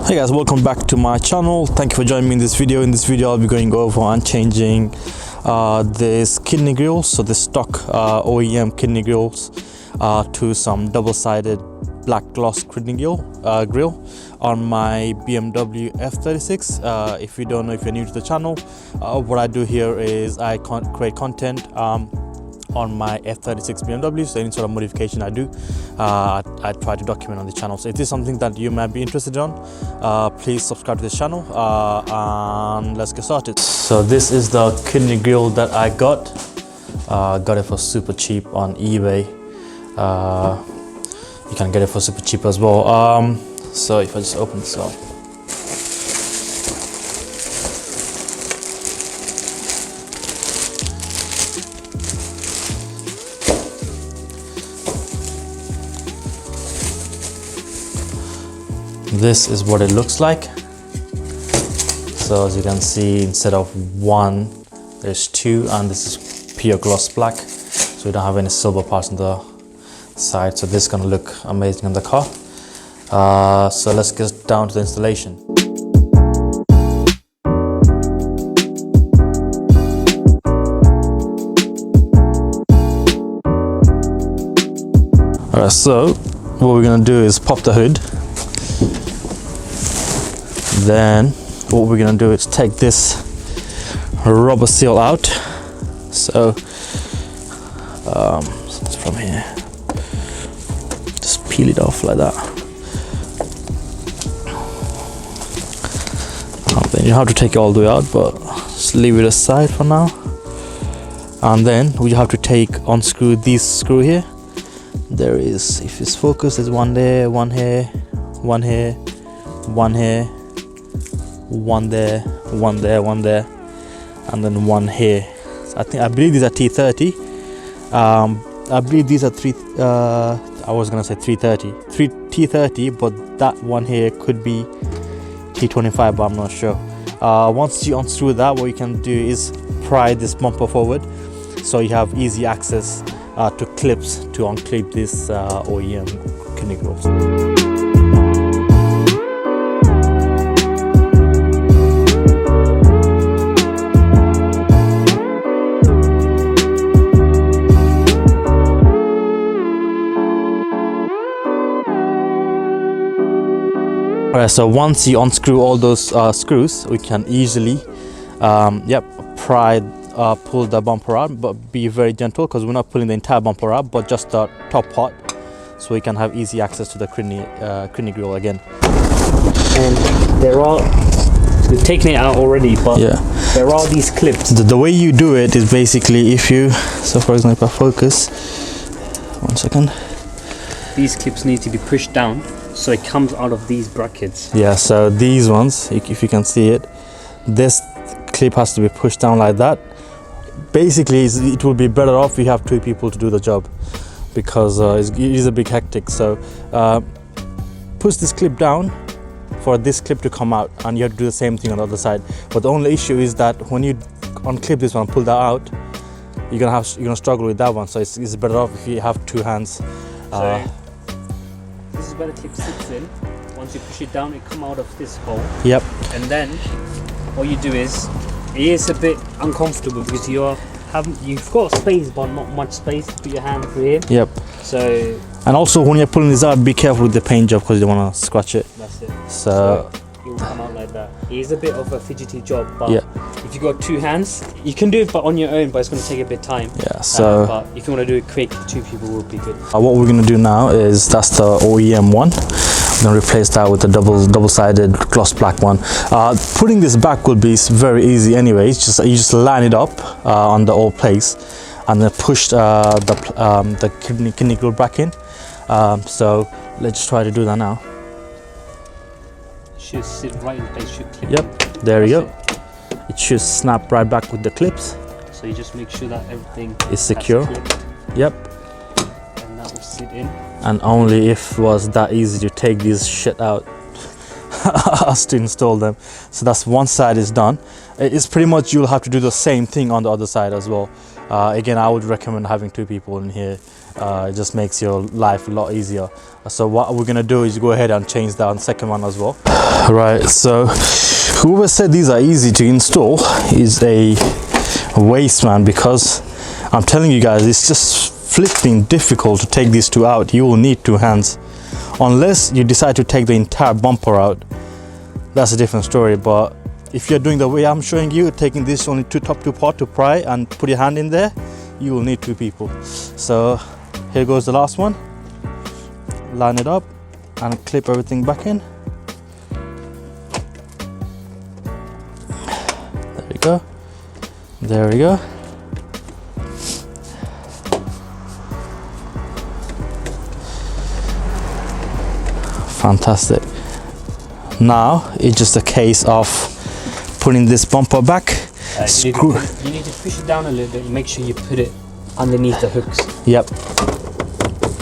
Hey guys, welcome back to my channel. Thank you for joining me in this video. In this video I'll be going over and changing this kidney grills, so the stock OEM kidney grills to some double-sided black gloss kidney grill on my BMW F36. If you don't know, if you're new to the channel, what I do here is I create content on my F36 BMW, so any sort of modification I do, I try to document on the channel. So if this is something that you might be interested in, please subscribe to this channel and let's get started. So this is the kidney grill that I got. Got it for super cheap on eBay. You can get it for super cheap as well. So if I just open this up, this is what it looks like. So as you can see, instead of one, there's two, and this is pure gloss black, so we don't have any silver parts on the side. So this is gonna look amazing in the car. So let's get down to the installation. Alright, so what we're gonna do is pop the hood. Then what we're gonna do is take this rubber seal out. So it's from here, just peel it off like that. Then you have to take it all the way out, but just leave it aside for now. And then we have to unscrew this screw here. There is, if it's focused, there's one there, one here, one here, one here, one there, one there, one there, and then one here. So I believe these are T30. I believe these are I was gonna say 330, T30, but that one here could be T25, but I'm not sure. Once you unscrew that, what you can do is pry this bumper forward, so you have easy access to clips to unclip this OEM kidney grills. Alright, so once you unscrew all those screws, we can easily pull the bumper out, but be very gentle because we're not pulling the entire bumper out, but just the top part, so we can have easy access to the kidney grill again. And we've taken it out already, but yeah, there are these clips. The way you do it is basically, so for example, if I focus, 1 second, these clips need to be pushed down, so it comes out of these brackets. Yeah, so these ones, if you can see it, this clip has to be pushed down like that. Basically, it will be better off if you have two people to do the job, because it is a big hectic. So push this clip down for this clip to come out, and you have to do the same thing on the other side. But the only issue is that when you unclip this one, pull that out, you're gonna struggle with that one. So it's better off if you have two hands. This is where the clip sits in. Once you push it down, it comes out of this hole. Yep. And then what you do is, it is a bit uncomfortable because you've got space, but not much space to put your hand through here. Yep. So. And also, when you're pulling this out, be careful with the paint job because you don't want to scratch it. That's it. So it will come out like that. It is a bit of a fidgety job, but yeah, if you got two hands, you can do it on your own, but it's going to take a bit of time. Yeah. So but if you want to do it quick, two people will be good. What we're going to do now is, that's the OEM one. I'm going to replace that with the double-sided gloss black one. Putting this back will be very easy anyway. It's just, you just line it up on the old place and then push the kidney grill back in. So let's just try to do that now. It should sit right in place, should clip. Yep, there you go. It should snap right back with the clips. So you just make sure that everything is secure. Yep. And that will sit in. And only if it was that easy to take these shit out us to install them. So that's one side is done. It's pretty much, you'll have to do the same thing on the other side as well. Again, I would recommend having 2 people in here. It just makes your life a lot easier. So what we're gonna do is go ahead and change that on second one as well. Right, so whoever said these are easy to install is a waste man, because I'm telling you guys, it's just flipping difficult to take these 2 out. You will need 2 hands, unless you decide to take the entire bumper out. That's a different story. But if you're doing the way I'm showing you, taking this only top 2 part to pry and put your hand in there, you will need 2 people. So here goes the last one. Line it up and clip everything back in. There we go. There we go. Fantastic. Now it's just a case of putting this bumper back. You need to push it down a little bit and make sure you put it underneath the hooks. Yep.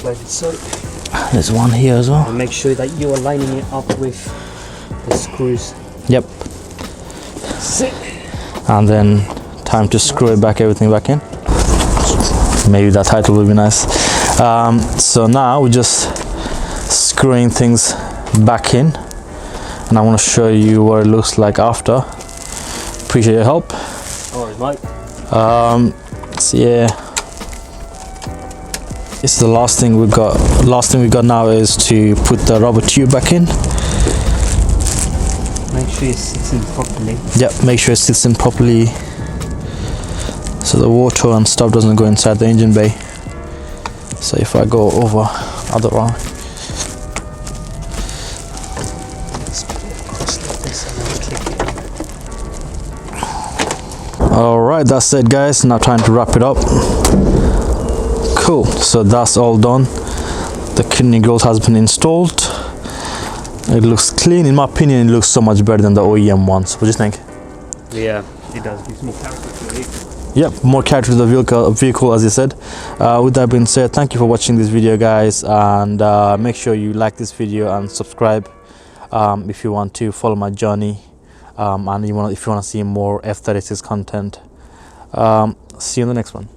Like so. There's one here as well. And make sure that you are lining it up with the screws. Yep. Sit. And then time to screw it back, everything back in. Maybe that title will be nice. So now we're just screwing things back in, and I want to show you what it looks like after. Appreciate your help. Alright, Mike. So yeah, this is the last thing we got. Last thing we got now is to put the rubber tube back in. Make sure it sits in properly. Yep, make sure it sits in properly so the water and stuff doesn't go inside the engine bay. So if I go over other one, alright, that's it guys. Now time to wrap it up. Cool, so that's all done. The kidney grille has been installed. It looks clean. In my opinion, it looks so much better than the OEM ones. What do you think? Yeah, it does. Gives more character to the vehicle. Yep, more character to the vehicle, as you said. With that being said, thank you for watching this video guys, and make sure you like this video and subscribe if you want to follow my journey, and if you want to see more F36 content. See you in the next one.